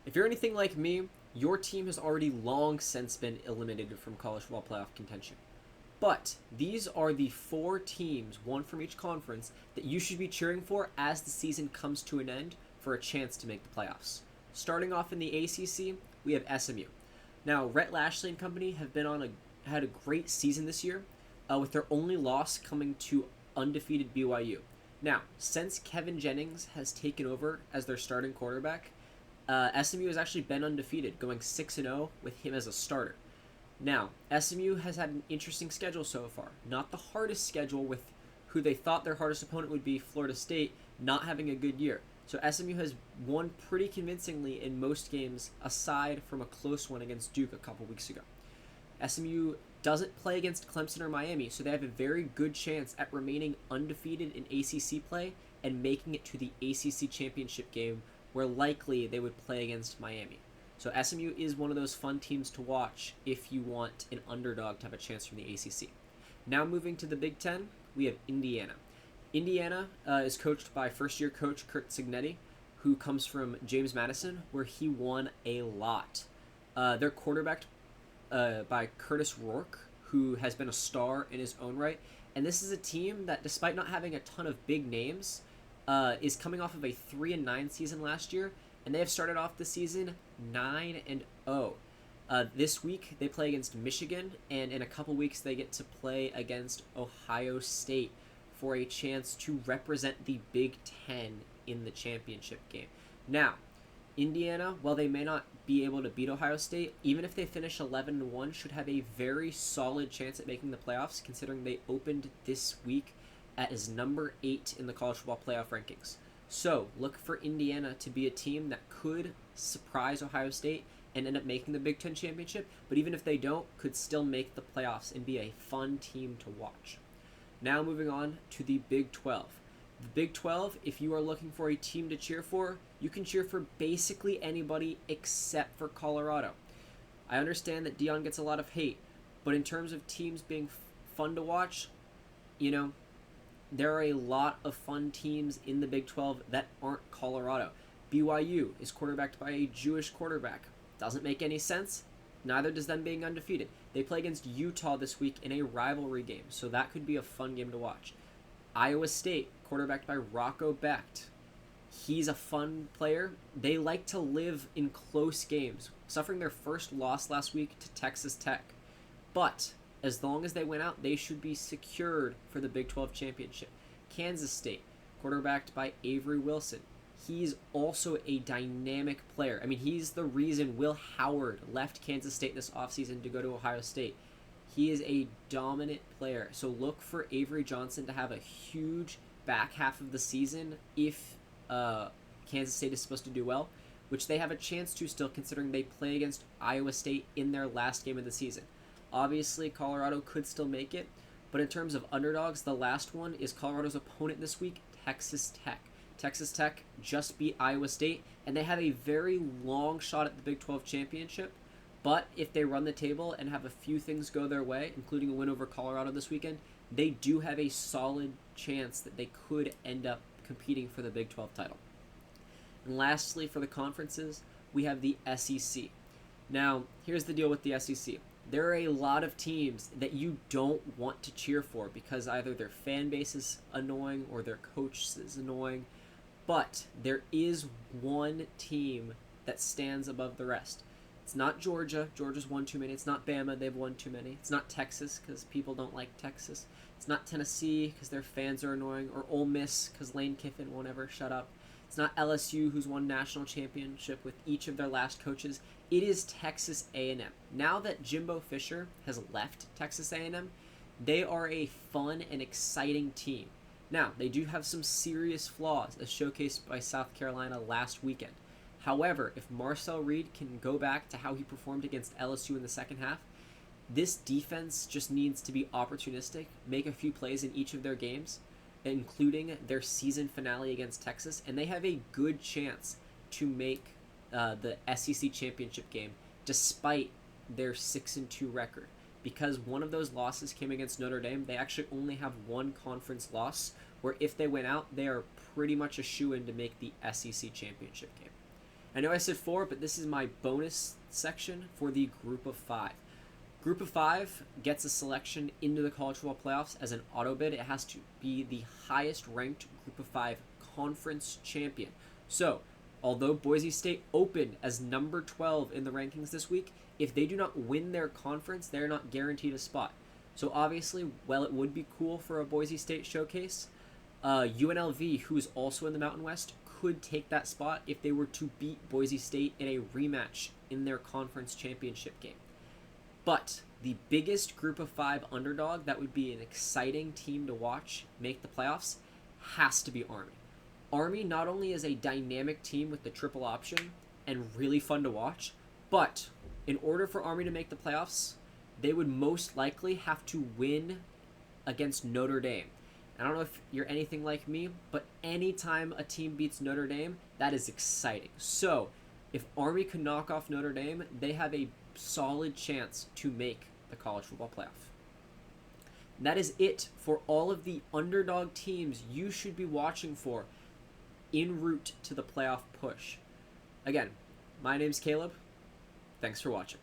If you're anything like me, your team has already long since been eliminated from college football playoff contention. But these are the four teams, one from each conference, that you should be cheering for as the season comes to an end for a chance to make the playoffs. Starting off in the ACC, we have SMU. Now, Rhett Lashley and company have had a great season this year, with their only loss coming to undefeated BYU. Now, since Kevin Jennings has taken over as their starting quarterback, SMU has actually been undefeated, going 6-0 with him as a starter. Now, SMU has had an interesting schedule so far. Not the hardest schedule, with who they thought their hardest opponent would be, Florida State, not having a good year. So SMU has won pretty convincingly in most games, aside from a close one against Duke a couple weeks ago. SMU doesn't play against Clemson or Miami, so they have a very good chance at remaining undefeated in ACC play and making it to the ACC championship game, where likely they would play against Miami. So SMU is one of those fun teams to watch if you want an underdog to have a chance from the ACC. Now moving to the Big Ten, we have Indiana. Indiana is coached by first-year coach Curt Cignetti, who comes from James Madison, where he won a lot. They're quarterbacked by Curtis Rourke, who has been a star in his own right. And this is a team that, despite not having a ton of big names, is coming off of a 3-9 season last year, and they have started off the season 9-0. This week they play against Michigan, and in a couple weeks they get to play against Ohio State for a chance to represent the Big Ten in the championship game. Now, Indiana, while they may not be able to beat Ohio State, even if they finish 11-1, should have a very solid chance at making the playoffs, considering they opened this week as number 8 in the college football playoff rankings. So look for Indiana to be a team that could surprise Ohio State and end up making the Big Ten championship, but even if they don't, could still make the playoffs and be a fun team to watch. Now moving on to the Big 12. The Big 12, if you are looking for a team to cheer for, you can cheer for basically anybody except for Colorado. I understand that DEION gets a lot of hate, but in terms of teams being fun to watch, there are a lot of fun teams in the Big 12 that aren't Colorado. BYU is quarterbacked by a Jewish quarterback. Doesn't make any sense. Neither does them being undefeated. They play against Utah this week in a rivalry game, so that could be a fun game to watch. Iowa State, quarterbacked by Rocco Becht. He's a fun player. They like to live in close games, suffering their first loss last week to Texas Tech. But as long as they win out, they should be secured for the Big 12 championship. Kansas State, quarterbacked by Avery Wilson. He's also a dynamic player. I mean, he's the reason Will Howard left Kansas State this offseason to go to Ohio State. He is a dominant player. So look for Avery Johnson to have a huge back half of the season if Kansas State is supposed to do well, which they have a chance to still, considering they play against Iowa State in their last game of the season. Obviously, Colorado could still make it, but in terms of underdogs, the last one is Colorado's opponent this week, Texas Tech. Texas Tech just beat Iowa State, and they have a very long shot at the Big 12 championship, but if they run the table and have a few things go their way, including a win over Colorado this weekend, they do have a solid chance that they could end up competing for the Big 12 title. And lastly, for the conferences, we have the SEC. Now, here's the deal with the SEC. There are a lot of teams that you don't want to cheer for because either their fan base is annoying or their coach is annoying. But there is one team that stands above the rest. It's not Georgia. Georgia's won too many. It's not Bama. They've won too many. It's not Texas because people don't like Texas. It's not Tennessee because their fans are annoying. Or Ole Miss because Lane Kiffin won't ever shut up. It's not LSU, who's won national championship with each of their last coaches. It is Texas A&M. Now that Jimbo Fisher has left Texas A&M, they are a fun and exciting team. Now, they do have some serious flaws, as showcased by South Carolina last weekend. However, if Marcel Reed can go back to how he performed against LSU in the second half, this defense just needs to be opportunistic, make a few plays in each of their games, including their season finale against Texas, and they have a good chance to make the SEC championship game despite their 6-2 record. Because one of those losses came against Notre Dame, they actually only have one conference loss, where if they win out, they are pretty much a shoo-in to make the SEC championship game. I know I said 4, but this is my bonus section for the group of 5. Group of 5 gets a selection into the college football playoffs as an auto bid. It has to be the highest ranked group of 5 conference champion. So, although Boise State opened as number 12 in the rankings this week, if they do not win their conference, they're not guaranteed a spot. So obviously, while it would be cool for a Boise State showcase, UNLV, who is also in the Mountain West, could take that spot if they were to beat Boise State in a rematch in their conference championship game. But the biggest group of 5 underdog that would be an exciting team to watch make the playoffs has to be Army. Army not only is a dynamic team with the triple option and really fun to watch, but in order for Army to make the playoffs, they would most likely have to win against Notre Dame. I don't know if you're anything like me, but anytime a team beats Notre Dame, that is exciting. So, if Army can knock off Notre Dame, they have a solid chance to make the college football playoff. And that is it for all of the underdog teams you should be watching for en route to the playoff push. Again, my name's Caleb. Thanks for watching.